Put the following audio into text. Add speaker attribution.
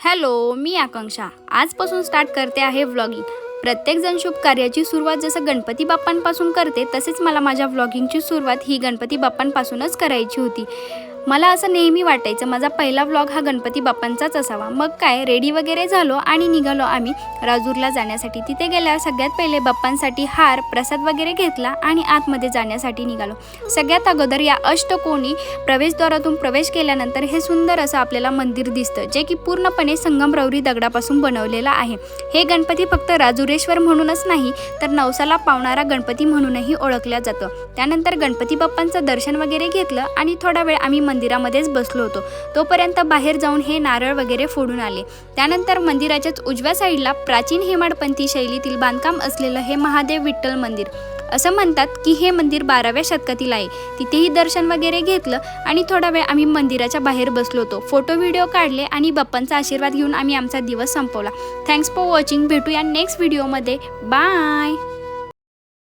Speaker 1: Hello, मी आकांक्षा. आजपासून start करते आहे व्लॉगिंग. प्रत्येकजण शुभ कार्याची सुरुवात जसं गणपती बाप्पांपासून करते, तसेच मला माझ्या व्लॉगिंगची सुरुवात ही गणपती बाप्पांपासूनच करायची होती. मला असं नेहमी वाटायचं माझा पहिला व्लॉग हा गणपती बाप्पांचाच असावा. मग काय, रेडी वगैरे झालो आणि निघालो आम्ही राजूरला जाण्यासाठी. तिथे गेल्यावर सगळ्यात पहिले बाप्पांसाठी हार प्रसाद वगैरे घेतला आणि आतमध्ये जाण्यासाठी निघालो. सगळ्यात अगोदर या अष्टकोनी प्रवेशद्वारातून प्रवेश केल्यानंतर हे सुंदर असं आपल्याला मंदिर दिसतं, जे की पूर्णपणे संगमरवरी दगडापासून बनवलेलं आहे. हे गणपती फक्त राजुरेश्वर म्हणूनच नाही, तर नवसाला पावणारा गणपती म्हणूनही ओळखल्या जातं. त्यानंतर गणपती बाप्पांचं दर्शन वगैरे घेतलं आणि थोडा वेळ आम्ही मंदिरामध्येच बसलो होतो. तोपर्यंत बाहेर जाऊन हे नारळ वगैरे फोडून आले. त्यानंतर मंदिराच्याच उजव्या साईडला प्राचीन हेमाडपंथी शैलीतील बांधकाम असलेलं हे महादेव विठ्ठल मंदिर. असं म्हणतात की हे मंदिर 12व्या शतकातील आहे. तिथेही दर्शन वगैरे घेतलं आणि थोडा वेळ आम्ही मंदिराच्या बाहेर बसलो होतो. फोटो व्हिडिओ काढले आणि बाप्पांचा आशीर्वाद घेऊन आम्ही आमचा दिवस संपवला. Thanks for watching. भेटूया नेक्स्ट व्हिडिओमध्ये. बाय.